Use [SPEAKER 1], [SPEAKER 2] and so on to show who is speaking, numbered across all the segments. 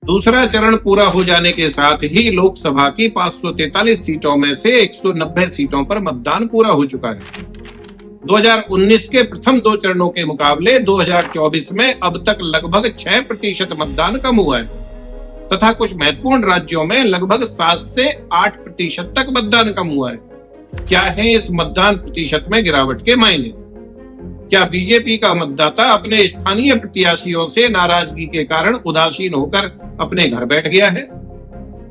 [SPEAKER 1] दूसरा चरण पूरा हो जाने के साथ ही लोकसभा की 543 सीटों में से 190 सीटों पर मतदान पूरा हो चुका है। 2019 के प्रथम 2 चरणों के मुकाबले 2024 में अब तक लगभग 6% मतदान कम हुआ है तथा कुछ महत्वपूर्ण राज्यों में लगभग 7 से 8% तक मतदान कम हुआ है। क्या है इस मतदान प्रतिशत में गिरावट के मायने? क्या बीजेपी का मतदाता अपने स्थानीय प्रत्याशियों से नाराजगी के कारण उदासीन होकर अपने घर बैठ गया है?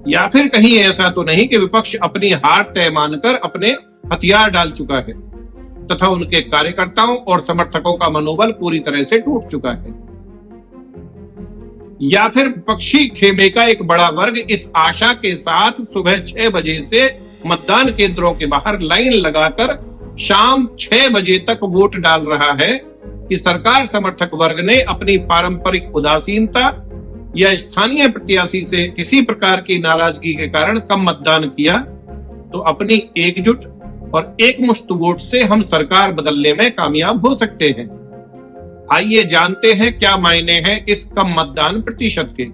[SPEAKER 1] या फिर कहीं ऐसा तो नहीं कि विपक्ष अपनी हार तय मानकर अपने हथियार डाल चुका है तथा उनके कार्यकर्ताओं और समर्थकों का मनोबल पूरी तरह से टूट चुका है? या फिर विपक्षी खेमे का एक बड़ा वर्ग इस आशा के साथ सुबह 6 बजे से मतदान केंद्रों के बाहर लाइन लगाकर शाम 6 बजे तक वोट डाल रहा है कि सरकार समर्थक वर्ग ने अपनी पारंपरिक उदासीनता या स्थानीय प्रत्याशी से किसी प्रकार की नाराजगी के कारण कम मतदान किया, तो अपनी एकजुट और एकमुश्त वोट से हम सरकार बदलने में कामयाब हो सकते हैं। आइए जानते हैं क्या मायने हैं इस कम मतदान प्रतिशत के।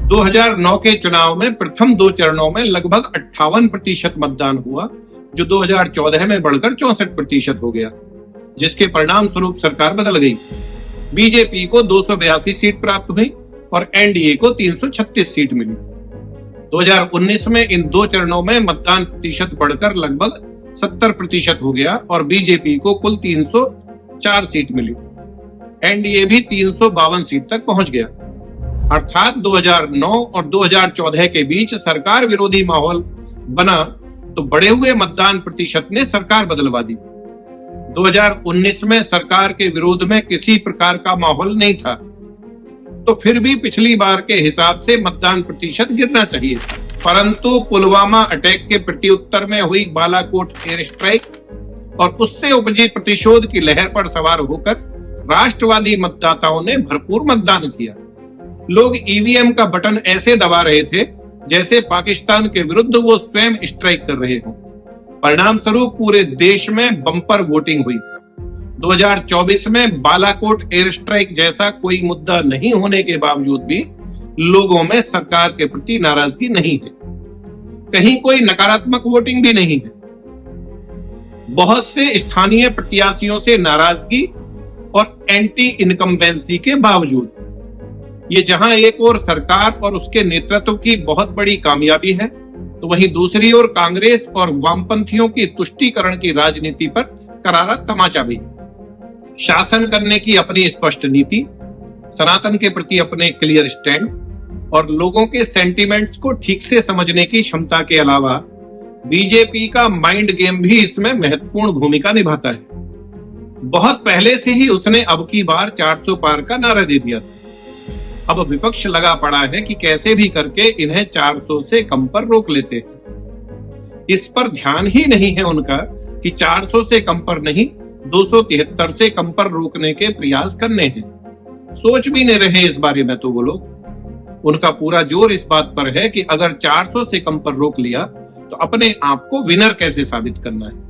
[SPEAKER 1] 2009 के चुनाव में प्रथम 2 चरणों में लगभग 58% मतदान हुआ, जो 2014 में बढ़कर 64% हो गया, जिसके परिणाम स्वरूप सरकार बदल गई। बीजेपी को 282 सीट प्राप्त हुई और एनडीए को 336 सीट मिली। 2019 में इन 2 चरणों में मतदान प्रतिशत बढ़कर लगभग 70% हो गया और बीजेपी को कुल 304 सीट मिली। एनडीए भी 352 सीट तक पहुंच गया। अर्थात 2009 और 2014 के बीच सरकार विरोधी माहौल बना तो बढ़े हुए मतदान प्रतिशत ने सरकार बदलवा दी। 2019 में सरकार के विरोध में किसी प्रकार का माहौल नहीं था, तो फिर भी पिछली बार के हिसाब से मतदान प्रतिशत गिरना चाहिए था। परंतु पुलवामा अटैक के प्रत्युत्तर में हुई बालाकोट एयर स्ट्राइक और उससे उपजी प्रतिशोध की लहर पर सवार होकर राष्ट्रवादी मतदाताओं ने भरपूर मतदान किया। लोग ईवीएम का बटन ऐसे दबा रहे थे जैसे पाकिस्तान के विरुद्ध वो स्वयं स्ट्राइक कर रहे हो। परिणाम स्वरूप पूरे देश में बम्पर वोटिंग हुई। 2024 में बालाकोट एयर स्ट्राइक जैसा कोई मुद्दा नहीं होने के बावजूद भी लोगों में सरकार के प्रति नाराजगी नहीं है। कहीं कोई नकारात्मक वोटिंग भी नहीं है। बहुत से स्थानीय प्रत्याशियों से नाराजगी और एंटी इनकम्बेंसी के बावजूद ये जहां एक ओर सरकार और उसके नेतृत्व की बहुत बड़ी कामयाबी है, तो वहीं दूसरी ओर कांग्रेस और वामपंथियों की तुष्टीकरण की राजनीति पर करारा तमाचा भी। शासन करने की अपनी स्पष्ट नीति, सनातन के प्रति अपने क्लियर स्टैंड और लोगों के सेंटिमेंट्स को ठीक से समझने की क्षमता के अलावा बीजेपी का माइंड गेम भी इसमें महत्वपूर्ण भूमिका निभाता है। बहुत पहले से ही उसने अब की बार 400 पार का नारा दे दिया था। अब विपक्ष लगा पड़ा है कि कैसे भी करके इन्हें 400 से कम पर रोक लेते हैं। इस पर ध्यान ही नहीं है उनका कि 400 से कम पर नहीं 273 से कम पर रोकने के प्रयास करने हैं। सोच भी नहीं रहे इस बारे में तो वो लोग। उनका पूरा जोर इस बात पर है कि अगर 400 से कम पर रोक लिया तो अपने आप को विनर कैसे साबित करना है।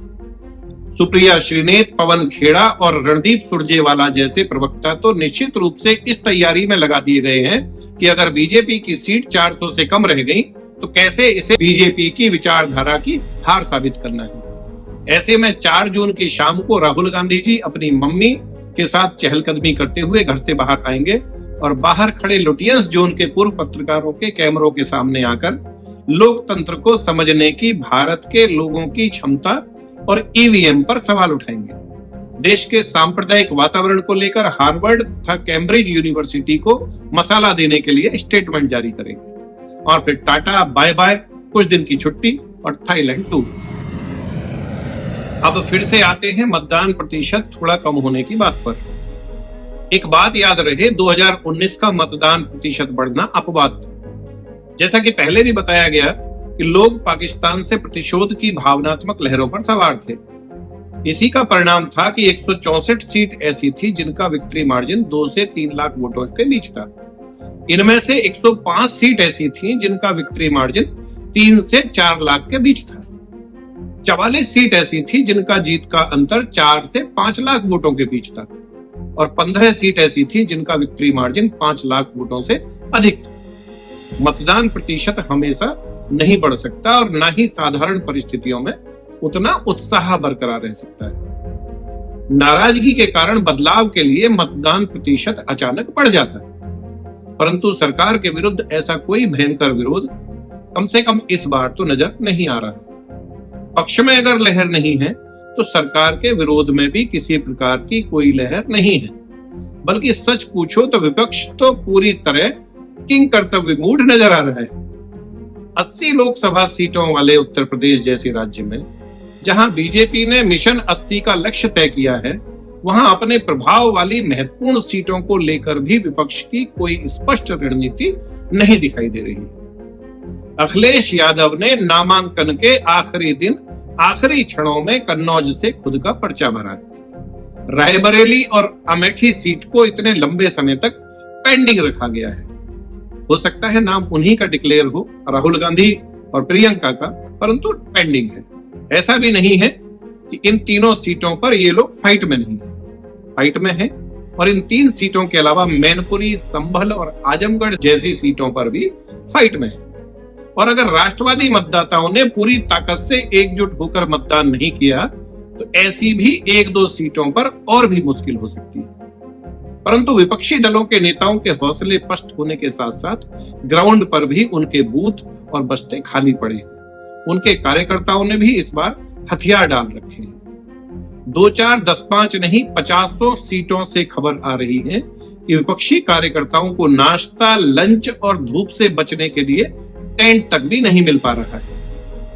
[SPEAKER 1] सुप्रिया श्रीनेत, पवन खेड़ा और रणदीप सुरजेवाला जैसे प्रवक्ता तो निश्चित रूप से इस तैयारी में लगा दिए गए हैं कि अगर बीजेपी की सीट 400 से कम रह गई तो कैसे इसे बीजेपी की विचारधारा की हार साबित करना है। ऐसे में 4 जून की शाम को राहुल गांधी जी अपनी मम्मी के साथ चहलकदमी करते हुए घर से बाहर आएंगे और बाहर खड़े लुटियंस जोन के पूर्व पत्रकारों के कैमरों के सामने आकर लोकतंत्र को समझने की भारत के लोगों की क्षमता और ईवीएम पर सवाल उठाएंगे। देश के सांप्रदायिक वातावरण को लेकर हार्वर्ड तथा कैम्ब्रिज यूनिवर्सिटी को मसाला देने के लिए स्टेटमेंट जारी करेंगे और फिर टाटा बाय बाय, कुछ दिन की छुट्टी और थाईलैंड टूर। अब फिर से आते हैं मतदान प्रतिशत थोड़ा कम होने की बात पर। एक बात याद रहे, 2019 का मतदान प्रतिशत बढ़ना अपवाद था। जैसा कि पहले भी बताया गया कि लोग पाकिस्तान से प्रतिशोध की भावनात्मक लहरों पर सवार थे। इसी का परिणाम था कि 164 सीट ऐसी थी जिनका विक्ट्री मार्जिन 2 से 3 लाख वोटों के बीच था। इनमें से 105 सीट ऐसी थी जिनका विक्ट्री मार्जिन 3 से 4 लाख के बीच था। 44 सीट ऐसी थी जिनका जीत का अंतर 4 से 5 लाख वोटों के बीच था और 15 सीट ऐसी थी जिनका विक्ट्री मार्जिन 5 लाख वोटों से अधिक था। मतदान प्रतिशत हमेशा नहीं बढ़ सकता और ना ही साधारण परिस्थितियों में उतना उत्साह बरकरार रह सकता है। नाराजगी के कारण बदलाव के लिए मतदान प्रतिशत अचानक बढ़ जाता है, परंतु सरकार के विरुद्ध ऐसा कोई भयंकर विरोध कम से कम इस बार तो नजर नहीं आ रहा। पक्ष में अगर लहर नहीं है तो सरकार के विरोध में भी किसी प्रकार की कोई लहर नहीं है, बल्कि सच पूछो तो विपक्ष तो पूरी तरह किंग कर्तव्य मूड नजर आ रहा है। 80 लोकसभा सीटों वाले उत्तर प्रदेश जैसे राज्य में जहां बीजेपी ने मिशन 80 का लक्ष्य तय किया है, वहां अपने प्रभाव वाली महत्वपूर्ण सीटों को लेकर भी विपक्ष की कोई स्पष्ट रणनीति नहीं दिखाई दे रही। अखिलेश यादव ने नामांकन के आखिरी दिन आखिरी क्षणों में कन्नौज से खुद का पर्चा भरा। रायबरेली और अमेठी सीट को इतने लंबे समय तक पेंडिंग रखा गया है। हो सकता है नाम उन्हीं का डिक्लेयर हो, राहुल गांधी और प्रियंका का, परंतु पेंडिंग है। ऐसा भी नहीं है कि इन तीनों सीटों पर ये लोग फाइट में नहीं है, फाइट में है। और इन 3 सीटों के अलावा मैनपुरी, संभल और आजमगढ़ जैसी सीटों पर भी फाइट में है। और अगर राष्ट्रवादी मतदाताओं ने पूरी ताकत से एकजुट होकर मतदान नहीं किया तो ऐसी भी 1-2 सीटों पर और भी मुश्किल हो सकती है। परंतु विपक्षी दलों के नेताओं के हौसले पस्त होने के साथ साथ ग्राउंड पर भी उनके बूथ और बस्ते खाली पड़े। उनके कार्यकर्ताओं ने भी इस बार हथियार डाल रखे हैं। 2-4, 10-5 नहीं 50 सीटों से खबर आ रही है कि विपक्षी कार्यकर्ताओं को नाश्ता, लंच और धूप से बचने के लिए टेंट तक भी नहीं मिल पा रहा है।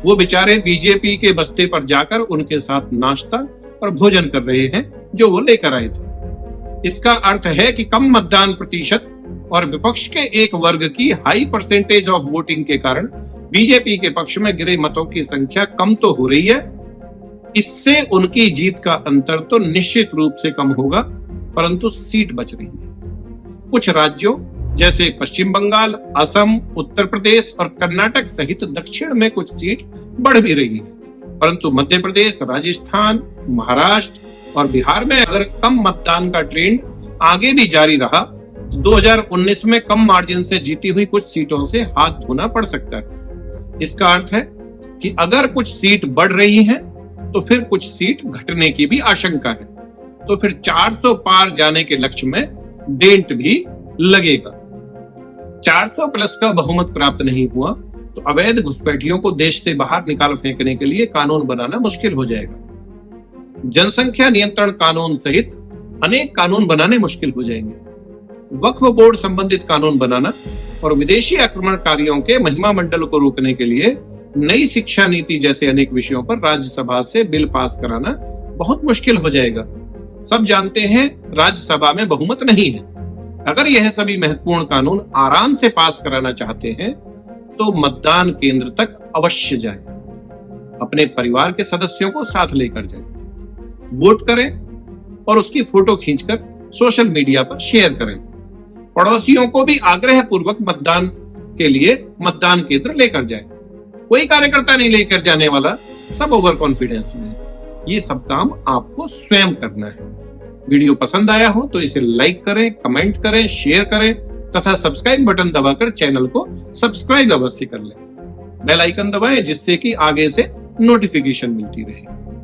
[SPEAKER 1] वो बेचारे बीजेपी के बस्ते पर जाकर उनके साथ नाश्ता और भोजन कर रहे हैं जो वो लेकर आए थे। इसका अर्थ है कि कम मतदान प्रतिशत और विपक्ष के एक वर्ग की हाई परसेंटेज ऑफ वोटिंग के कारण बीजेपी के पक्ष में गिरे मतों की संख्या कम तो हो रही है। इससे उनकी जीत का अंतर तो निश्चित रूप से कम होगा, परंतु सीट बच रही है। कुछ राज्यों जैसे पश्चिम बंगाल, असम, उत्तर प्रदेश और कर्नाटक सहित दक्षिण में कुछ सीट बढ़ भी रही है, परंतु मध्य प्रदेश, राजस्थान, महाराष्ट्र और बिहार में अगर कम मतदान का ट्रेंड आगे भी जारी रहा तो 2019 में कम मार्जिन से जीती हुई कुछ सीटों से हाथ धोना पड़ सकता है। इसका अर्थ है कि अगर कुछ सीट बढ़ रही हैं, तो फिर कुछ सीट घटने की भी आशंका है। तो फिर 400 पार जाने के लक्ष्य में डेंट भी लगेगा। 400 प्लस का बहुमत प्राप्त नहीं हुआ तो अवैध घुसपैठियों को देश से बाहर निकाल फेंकने के लिए कानून बनाना मुश्किल हो जाएगा। जनसंख्या नियंत्रण कानून सहित अनेक कानून बनाने मुश्किल हो जाएंगे। वक्फ बोर्ड संबंधित कानून बनाना और विदेशी आक्रमणकारियों के महिमा मंडल को रोकने के लिए नई शिक्षा नीति जैसे अनेक विषयों पर राज्यसभा से बिल पास कराना बहुत मुश्किल हो जाएगा। सब जानते हैं राज्यसभा में बहुमत नहीं है। अगर यह सभी महत्वपूर्ण कानून आराम से पास कराना चाहते हैं तो मतदान केंद्र तक अवश्य जाएं। अपने परिवार के सदस्यों को साथ लेकर जाएं, वोट करें और उसकी फोटो खींचकर सोशल मीडिया पर शेयर करें। पड़ोसियों को भी आग्रह पूर्वक मतदान के लिए मतदान केंद्र लेकर जाएं। कोई कार्यकर्ता नहीं लेकर जाने वाला, सब ओवर कॉन्फिडेंस में। ये सब काम आपको स्वयं करना है। वीडियो पसंद आया हो तो इसे लाइक करें, कमेंट करें, शेयर करें तथा सब्सक्राइब बटन दबाकर चैनल को सब्सक्राइब अवश्य कर लें। बेल आइकन दबाएं जिससे कि आगे से नोटिफिकेशन मिलती रहे।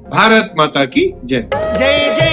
[SPEAKER 1] भारत माता की जय।
[SPEAKER 2] जय जय।